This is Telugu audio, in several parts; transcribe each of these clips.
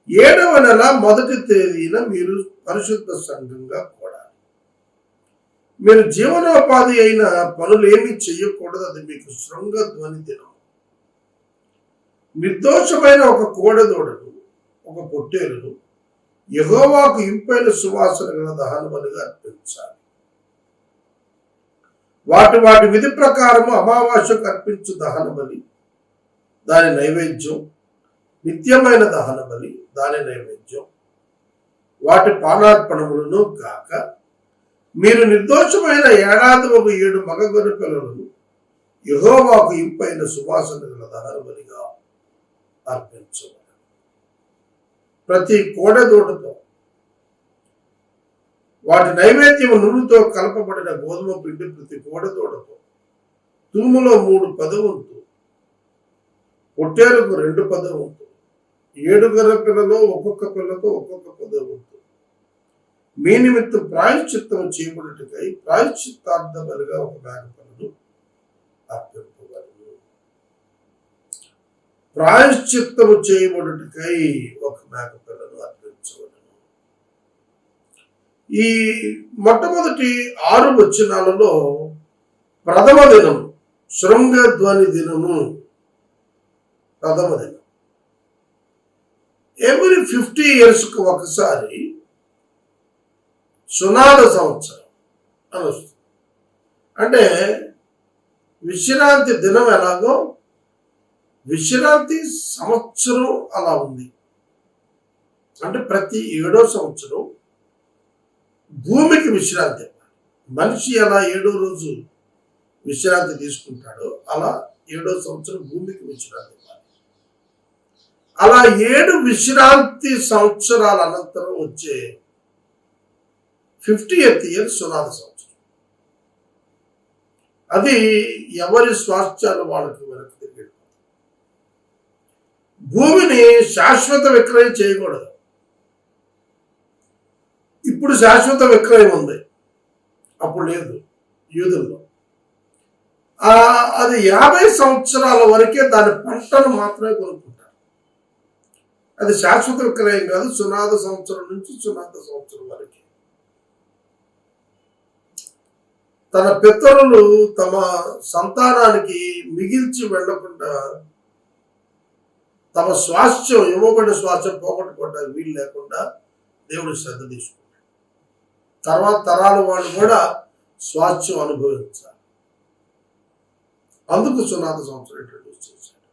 7వ నెల మొదటి తేదీన మీరు పరిశుద్ధ సంఘంగా కూడాలి. మీరు జీవనోపాధి అయిన పనులు ఏమీ చెయ్యకూడదు. అది మీకు శృంగ ధ్వని దినం. నిర్దోషమైన ఒక కోడెదూడను, ఒక పొట్టేలును యెహోవాకు ఇంపైన సువాసన గల దహన బలిగా అర్పించాలి. వాటి వాటి విధి ప్రకారము అమావాస్యకు అర్పించు దహన బలి దాని నైవేద్యం, నిత్యమైన దహన బలి దాని నైవేద్యం, వాటి పానార్పణములను కాక మీరు నిర్దోషమైన ఏడాది 7 మగ గొర్రె పిల్లలను యెహోవాకు ఇంపైన సువాసన గల దహన బలిగా అర్పించవాలి. ప్రతి కోడెదూడతో వాటి నైవేద్యం నూనెతో కలపబడిన గోధుమ పిండి ప్రతి కోడెదూడతో తూములో 3 పదవంతు, పొట్టేలకు 2 పదవంతు, 7 గొర్రె పిల్లలో ఒక్కొక్క పిల్లతో ఒక్కొక్క పదవంతు మీ నిమిత్తం ప్రాయశ్చిత్తం చేయబడుటకై ప్రాయశ్చిత్తార్థ బలిగా ఒక మేకపిల్లను అర్పింపగలరు. ప్రాయశ్చిత్తము చేయబడుటకై ఒక మేకపిల్లను అర్పించవలను. ఈ మొట్టమొదటి 6 వచనాలలో ప్రథమ దినం శృంగ ధ్వని దినము. ప్రథమ దినం ఎవ్రీ 50 yearsకు ఒకసారి సునాద సంవత్సరం అని వస్తుంది. అంటే విశ్రాంతి దినం ఎలాగో విశ్రాంతి సంవత్సరం అలా ఉంది. అంటే ప్రతి 7వ సంవత్సరం భూమికి విశ్రాంతి. మనిషి ఎలా 7వ రోజు విశ్రాంతి తీసుకుంటాడో అలా 7వ సంవత్సరం భూమికి విశ్రాంతి. అలా 7 విశ్రాంతి సంవత్సరాల అనంతరం వచ్చే 50th year సునాద సంవత్సరం. అది ఎవరి స్వాస్థ్యాలు వాళ్ళకి వెనక్కి తిరిగి. భూమిని శాశ్వత విక్రయం చేయకూడదు. ఇప్పుడు శాశ్వత విక్రయం ఉంది, అప్పుడు లేదు యూదుల్లో. అది 50 సంవత్సరాల వరకే దాని పంటను మాత్రమే కొనుక్కుంటారు. అది శాశ్వత విక్రయం కాదు. సునాద సంవత్సరం నుంచి సునాద సంవత్సరం వరకే. తన పితరులు తమ సంతానానికి మిగిల్చి వెళ్లకుండా తమ స్వాస్థ్యం, ఇవ్వబడిన స్వాస్థ్యం పోగొట్టుకోవడానికి వీలు లేకుండా దేవుడు శ్రద్ధ తీసుకుంటాడు. తర్వాత తరాల వాళ్ళు కూడా స్వాస్థ్యం అనుభవించాలి. అందుకు సునాద సంవత్సరం ఇంట్రడ్యూస్ చేశాడు.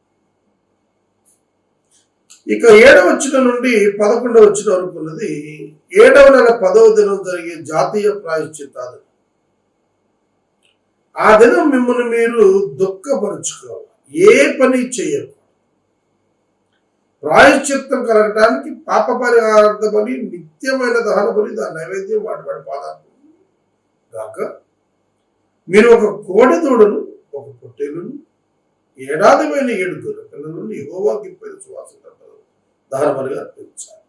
ఇక 7వ వచనం నుండి 11వ వచనం వరకు ఉన్నది 7వ నెల 10వ దినం జరిగే జాతీయ ప్రాయశ్చిత్తాలు. ఆ దినం మిమ్మల్ని మీరు దుఃఖపరుచుకోవాలి, ఏ పని చేయకూడదు. ప్రాయశ్చిత్తం కలగటానికి పాప పరిహారార్థ బలి, నిత్యమైన దహన బలి దాని నైవేద్యం, వాటి వాడి పాదాలు కాక మీరు ఒక కోడెదూడను, ఒక పొట్టేలును, ఏడాదిమైన 7 గొర్రె పిల్లలను యెహోవాకు ఇంపైన సువాసన దహన బలిగా అర్పించాలి.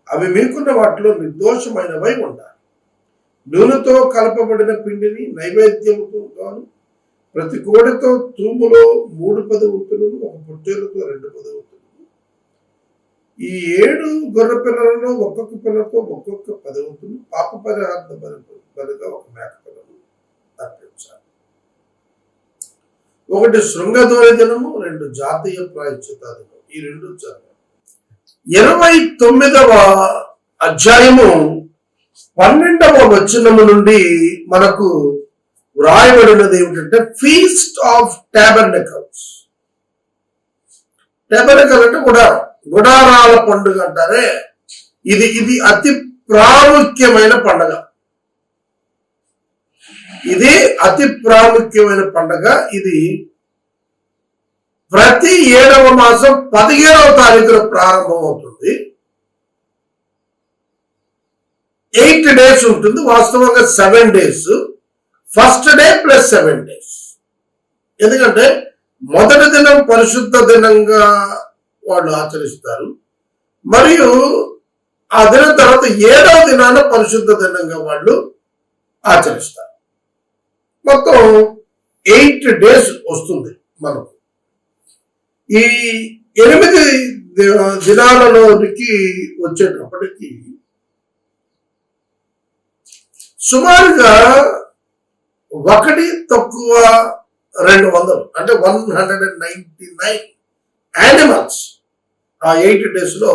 అవి మీకున్న వాటిలో నిర్దోషమైనవై ఉండాలి. నూనెతో కలపబడిన పిండిని నైవేద్యముతో గాను ప్రతి కోడెతో తూములో 3 పదవంతులను, ఒక పొట్టేలుతో 2 పదవంతులను, ఈ 7 గొర్రె పిల్లలలో ఒక్కొక్క పిల్లతో ఒక్కొక్క పదవంతులు పాప పరిహార్థ బలిగా ఒక మేక పిల్లను అర్పించాలి. 1 శృంగధ్వని దినము, 2 జాతీయ ప్రాయశ్చిత్త దినం. ఈ 2 జరగాలి. 29వ అధ్యాయము 12వ వచనము నుండి మనకు వ్రాయబడినది ఏమిటంటే ఫీస్ట్ ఆఫ్ టాబర్నకల్స్. టాబర్నకల్ అంటే గుడారాల పండుగ అంటారే. ఇది అతి ప్రాముఖ్యమైన పండుగ. ఇది అతి ప్రాముఖ్యమైన పండుగ. ఇది ప్రతి 7వ మాసం 15వ తారీఖున ప్రారంభం అవుతుంది. 8 days ఉంటుంది. వాస్తవంగా 7 days. First day plus 7 days. ఎందుకంటే మొదటి దినం పరిశుద్ధ దినంగా వాళ్ళు ఆచరిస్తారు, మరియు ఆ దినం తర్వాత 7వ దినాన పరిశుద్ధ దినంగా వాళ్ళు ఆచరిస్తారు. మొత్తం 8 days వస్తుంది మనకు. ఈ 8 దినాలలోనికి వచ్చేటప్పటికి సుమారుగా 1-200 అంటే 199 యానిమల్స్ ఆ 8 days లో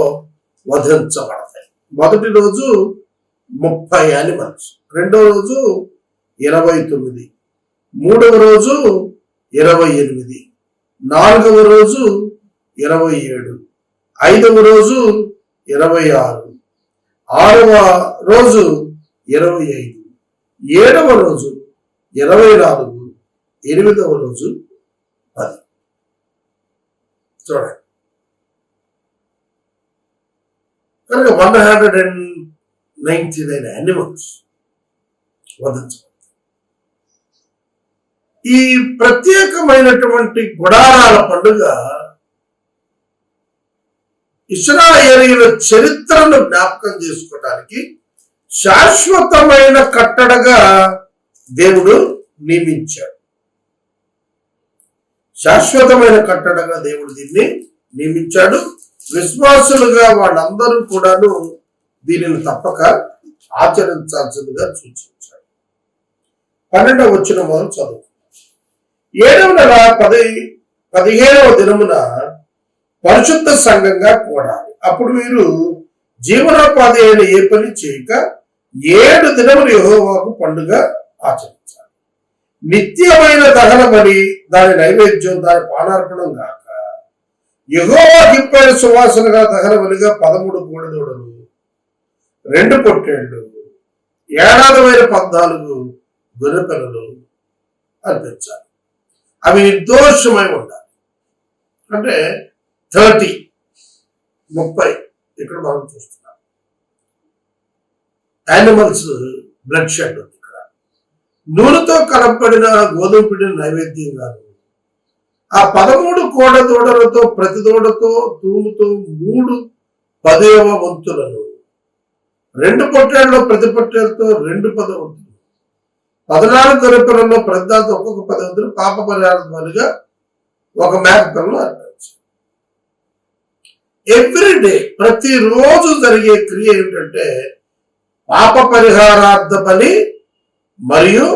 వధించబడతాయి. మొదటి రోజు 30 యానిమల్స్, రెండో రోజు 29, మూడవ రోజు 28, నాలుగవ రోజు 27, ఐదవ రోజు 26, ఆరవ రోజు 25, ఏడవ రోజు 24, ఎనిమిదవ రోజు 10. చూడండి, కనుక 199 యానిమల్స్ వధించబడతాయి. ఈ ప్రత్యేకమైనటువంటి గుడారాల పండుగ ఇశ్రాయేలీయుల చరిత్రను జ్ఞాపకం చేసుకోవడానికి శాశ్వతమైన కట్టడగా దేవుడు నియమించాడు. శాశ్వతమైన కట్టడగా దేవుడు దీన్ని నియమించాడు. విశ్వాసులుగా వాళ్ళందరూ కూడాను దీనిని తప్పక ఆచరించాల్సిందిగా సూచించాడు. 12వ వచనం మొదలు చదువు. 7వ నెల 15వ దినమున పరిశుద్ధ సంఘంగా కూడాలి. అప్పుడు మీరు జీవనోపాధి అయిన ఏ పని చేయక 7 దినములు యెహోవాకు పండుగ ఆచరించాలి. నిత్యమైన దహన బలి, దాని నైవేద్యం, దాని పానార్పణం గాక యెహోవాకు ఇంపైన సువాసనగా దహన బలిగా 13 కోడెదూడలు, 2 పొట్టేళ్లు, ఏడాదివైన 14 గొర్రె పిల్లలు అర్పించాలి. అవి నిర్దోషమై ఉండాలి. అంటే 30 ఇక్కడ మనం చూస్తున్నాం. యానిమల్స్ బ్లడ్ షెడ్ ఉంది. ఇక్కడ నూనెతో కలపబడిన గోధుమ పిండిని నైవేద్యం కాదు. ఆ 13 కోడెదూడలతో ప్రతి దూడతో తూముతో 3 10వ వంతులను, 2 పొట్టేళ్లలో ప్రతి పొట్టేలతో 2 10వ వంతులు, 14 గొర్రెపిల్లల్లో ప్రతి దాంతో ఒక్కొక్క 10 వంతులు పాప పరిహారం బలిగా 1 మేక పిల్లను అర్పించాలి. ఎవ్రీడే, ప్రతిరోజు జరిగే క్రియ ఏమిటంటే పాప పరిహారార్థ బలి మరియు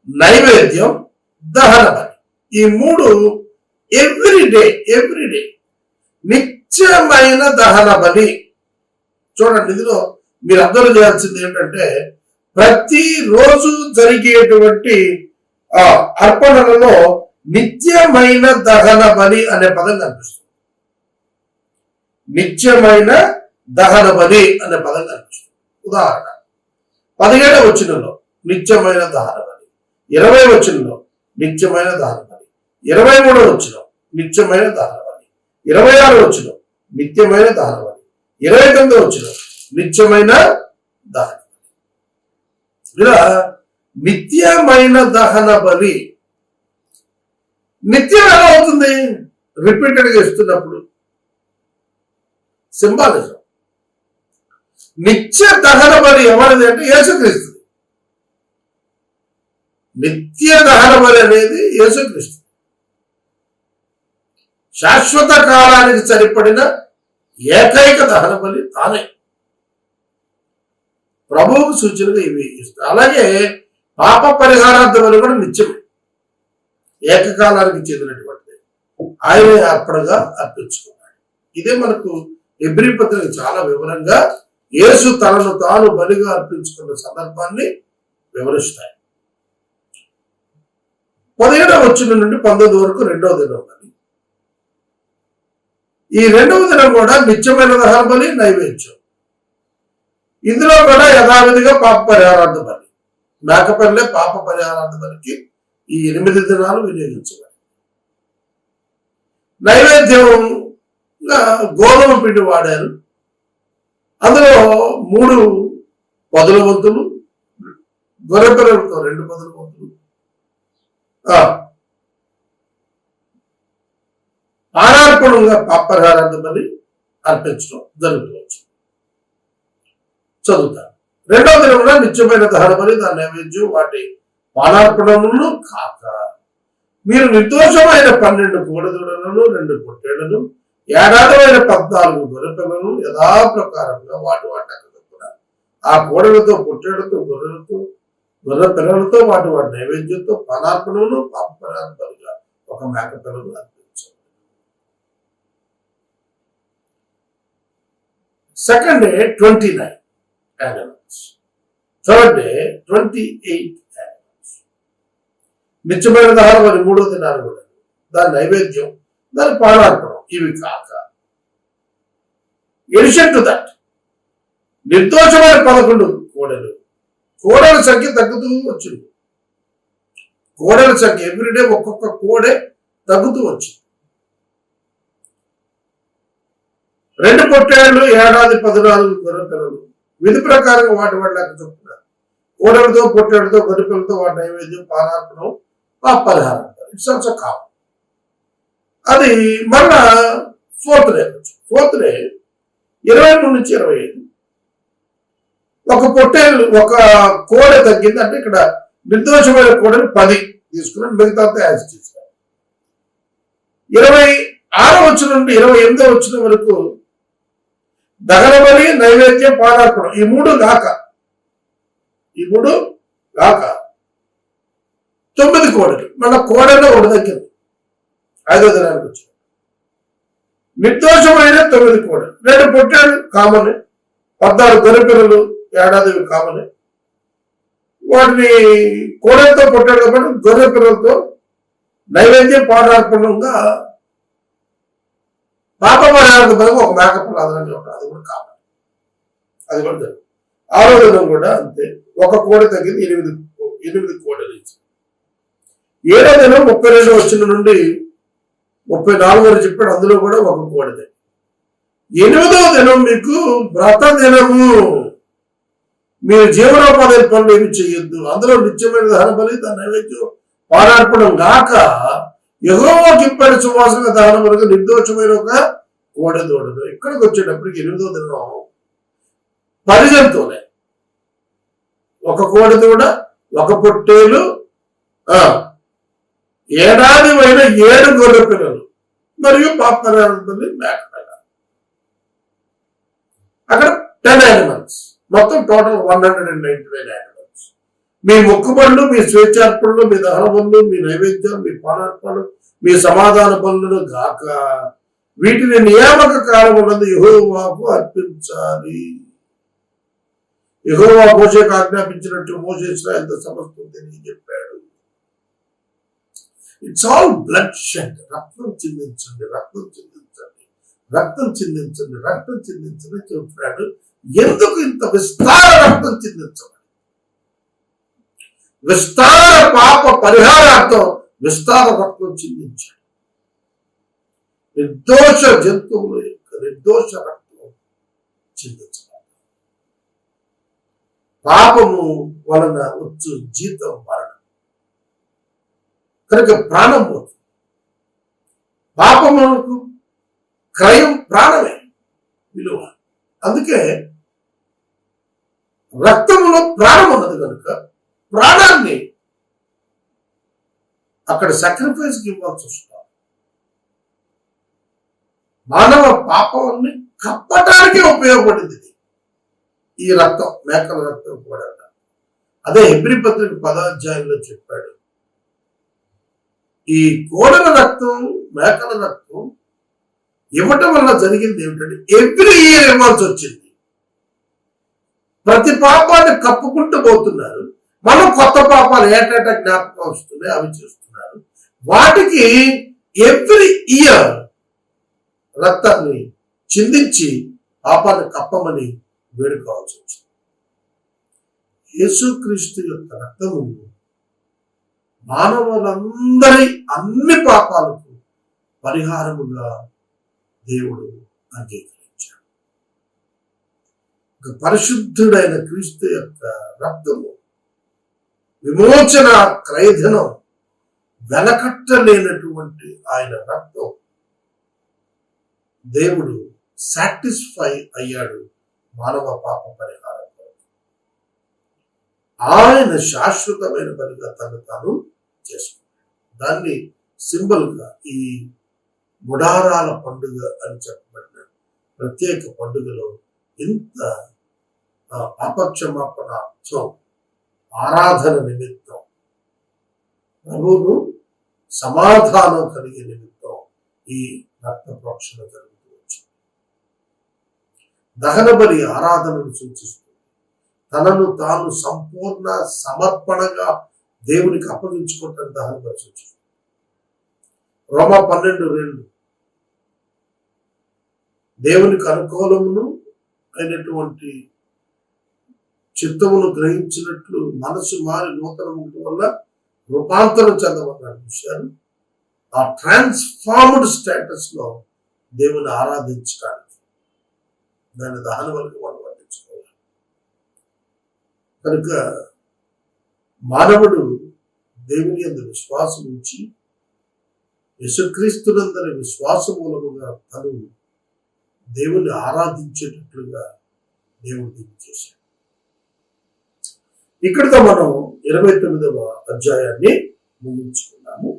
నైవేద్యం, దహన బలి. ఈ 3 ఎవ్రీడే నిత్యమైన దహన బలి. చూడండి, ఇందులో మీరు అర్థం చేయాల్సింది ఏంటంటే ప్రతిరోజు జరిగేటువంటి అర్పణలలో నిత్యమైన దహన బలి అనే పదం కనిపిస్తుంది. నిత్యమైన దహన బలి అనే పదం కనిపిస్తుంది. ఉదాహరణ 17వ వచనంలో నిత్యమైన దహన బలి, 20వ వచనంలో నిత్యమైన దహన బలి, 23వ వచనం నిత్యమైన దహన బలి, 26వ వచనం నిత్యమైన దహన బలి, 29వ వచనం నిత్యమైన దహన బలి. ఇలా నిత్యమైన దహన బలి నిత్యం ఎలా అవుతుంది? రిపీటెడ్గా ఇస్తున్నప్పుడు సింబాలిజం. నిత్య దహన బలి ఎవరిది అంటే యేసుక్రీస్తు. నిత్య దహన బలి అనేది యేసుక్రీస్తు. శాశ్వత కాలానికి సరిపడిన ఏకైక దహన బలి తానే. ప్రభువుకు సూచనగా ఇవి ఇస్తాయి. అలాగే పాప పరిహారార్థ బలి కూడా నిత్యమే, ఏకకాలానికి చెందినటువంటిది. ఆయనే అర్పణగా అర్పించుకున్నాడు. ఇదే మనకు హెబ్రీ పత్రిక చాలా వివరంగా యేసు తనను తాను బలిగా అర్పించుకున్న సందర్భాన్ని వివరిస్తాయి. 17వ వచనం నుండి 19 వరకు 2వ దినం బలి. ఈ 2వ దినం కూడా నిత్యమైన దహన బలి, నైవేద్యం. ఇందులో కూడా యథావిధిగా పాప పరిహారార్థ బలి. మేకపల్లె పాప పరిహారార్థ బలికి ఈ 8 దినాలు వినియోగించబడి, నైవేద్యం గోధుమ పిండి వాడారు. అందులో 3 10ల వంతులు, గొర్రె పిల్లలతో 2 10ల వంతులు, పానార్పణంగా పాపరిహారార్థ బలి అర్పించడం జరుగుతుంది. చదువుతారు. 2వ దినంలో నిత్యమైన దహన బలి, దాని నైవేద్యం, వాటి పానార్పణములను కాక మీరు నిర్దోషమైన 12 కోడెదూడలను 2 పొట్టేళ్లను ఏడాదమైన 14 గొర్రెపిల్లలను యథాప్రకారంగా వాటి చొప్పున ఆ కోడలతో పొట్టేళ్లతో గొర్రె పిల్లలతో వాటి నైవేద్యంతో పానార్పణను పాపపరార్పణగా ఒక మేకపిల్లను అర్పించారు. Second day 29 animals. Third day 28 animals. నిత్యమైన దహనం అని 3వ దినాలు కూడా దాని నైవేద్యం, దాని పానార్పణం. ఇవి కాక ఎడిషన్ టు దట్ నిర్దోషమైన 11 కోడెలు. కోడెల సంఖ్య తగ్గుతూ వచ్చింది. కోడెల సంఖ్య ఎవ్రీడే ఒక్కొక్క కోడె తగ్గుతూ వచ్చింది. 2 పొట్టేళ్లు ఏడాది 14 గొర్రెపిల్లలు విధి ప్రకారంగా వాటి లెక్క చొప్పున కోడలతో పొట్టేళ్లతో గొర్రెపిల్లలతో వాటి నైవేద్యం పానార్పణం పరిహారం. It's also common. అది మళ్ళా 4th డే 23 నుంచి 25 ఒక పొట్టేళ్ళు ఒక కోడె తగ్గింది. అంటే ఇక్కడ నిర్దోషమైన కోడెలు 10 తీసుకున్నాను, మిగతా యాజ్ తీసుకున్నాను. 26వ వచ్చిన నుండి 28వ వచ్చిన వరకు దహనబలి, నైవేద్యం, పానార్పణం ఈ మూడు గాక 9 కోడెలు. మళ్ళీ కోడెల్లో ఒకటి తగ్గింది. 5వ దినానికి వచ్చింది. నిర్దోషమైన 9 కోడెలు, 2 పొట్టేళ్ళు కామన్, 14 గొర్రెపిల్లలు ఏడాది కామన్. వాటిని కోడెలతో పొట్టేళ్ళతో పాటు గొర్రె పిల్లలతో నైవేద్యం పానార్పణంగా పాప పరిహారం బదులు ఒక మేకపిల్ల అదనంగా ఉంటుంది. అది కూడా కామన్. అది కూడా జరుగుతుంది. 6వ దినం కూడా అంతే. ఒక కోడె తగ్గింది, 8 కోడెలు ఇచ్చింది. 7వ దినం 32 వచ్చిన నుండి 34 వరకు చెప్పాడు. అందులో కూడా ఒక కోడె తగ్గింది. 8వ దినం మీకు వ్రత దినము. మీరు జీవనోపాధి పనులు ఏమి చేయొద్దు. అందులో నిత్యమైన దహన బలి, దాని నైవేద్యం పానార్పణం గాక యెహోవాకు ఇప్పటి సువాసన దహనం వరకు నిర్దోషమైన ఒక కోడెదూడదు. ఇక్కడికి వచ్చేటప్పటికి 8వ దినం పరిజంతువులే. ఒక కోడెదూడ, ఒక పొట్టేలు, ఏడాది అయిన 7 గొర్రె పిల్లలు మరియు పాపరాలి మేకపిల్ల. అక్కడ 10 animals. మొత్తం టోటల్ 199 animals. మీ మొక్కుబడులు, మీ స్వేచ్ఛార్పణలు, మీ దహన బలులు, మీ నైవేద్యం, మీ పానార్పణలు, మీ సమాధాన బలులను గాక వీటిని నియామక కాలం ఉన్నది యెహోవాకు అర్పించాలి. యెహోవా మోషేకు ఆజ్ఞాపించినట్టు మోషే ఇశ్రాయేలుతో సమస్తం తెలియజెప్పాడు. It's all bloodshed. రక్తం చిందించండి, రక్తం చిందించండి, రక్తం చిందించండి, రక్తం చిందించండి చెప్తున్నాడు. ఎందుకు ఇంత విస్తార రక్తం చిందించండి? విస్తార పాప పరిహారార్థం విస్తార రక్తం చిందించాడు. నిర్దోష జంతువుల యొక్క నిర్దోష రక్తం చిందించబడాలి. పాపము వలన వచ్చు జీతం మరణం. కనుక ప్రాణం పోతుంది. పాపములకు క్రయం ప్రాణమే విలువ. అందుకే రక్తంలో ప్రాణం ఉన్నది కనుక ప్రాణాన్ని అక్కడ సాక్రిఫైస్కి ఇవ్వాల్సి వస్తుంది. మానవ పాపాన్ని కప్పటానికే ఉపయోగపడింది ఈ రక్తం, మేకల రక్తం కూడా. అదే హెబ్రీ పత్రిక 10వ అధ్యాయంలో చెప్పాడు. ఈ కోడల రక్తం, మేకల రక్తం ఇవ్వటం వల్ల జరిగింది ఏమిటంటే ఎవ్రీ ఇయర్ ఇవ్వాల్సి వచ్చింది. ప్రతి పాపాన్ని కప్పుకుంటూ పోతున్నారు. మనం కొత్త పాపాలు ఏటేటా జ్ఞాపకం వస్తున్నాయి, అవి చేస్తున్నారు. వాటికి ఎవ్రీ ఇయర్ రక్తాన్ని చిందించి పాపాన్ని కప్పమని వేడుకోవాల్సి వచ్చింది. యేసుక్రీస్తు యొక్క రక్తము మానవులందరి అన్ని పాపాలకు పరిహారముగా దేవుడు అంగీకరించాడు. పరిశుద్ధుడైన క్రీస్తు యొక్క రక్తము విమోచన క్రయధనం, వెలకట్టలేనటువంటి ఆయన రక్తం. దేవుడు సాటిస్ఫై అయ్యాడు మానవ పాప పరిహారం. ఆయన శాశ్వతమైన పనిగా తను చేసుకున్నాడు. దాన్ని సింబల్గా ఈ గుడారాల పండుగ అని చెప్పబడిన ప్రత్యేక పండుగలో ఇంత పాపక్షమాపణ అర్థం, ఆరాధన నిమిత్తం, ప్రభువును సమాధానం కలిగే నిమిత్తం ఈ రక్త ప్రోక్షణ జరుగుతూ వచ్చింది. దహన బలి ఆరాధనను సూచిస్తుంది. తనను తాను సంపూర్ణ సమర్పణగా దేవునికి అప్పగించుకుంటాను దహన బలి సూచిస్తుంది. రోమా 12:2 దేవునికి అనుకూలమును అయినటువంటి చిత్తమును గ్రహించినట్లు మనసు మారి నూతన ముక్తి వల్ల రూపాంతరం చెందమన్నాడు విషయాలు. ఆ ట్రాన్స్ఫార్మ్డ్ స్టేటస్ లో దేవుని ఆరాధించడానికి దాని దహన బలికి మనం వర్తించుకోవాలి. కనుక మానవుడు దేవుని యందు విశ్వాసం ఉంచి యేసుక్రీస్తునందరి విశ్వాస మూలముగా తను దేవుని ఆరాధించేటట్లుగా దేవుడు దీన్ని చేశాడు. ఇక్కడితో మనం 29వ అధ్యాయాన్ని ముగించుకున్నాం.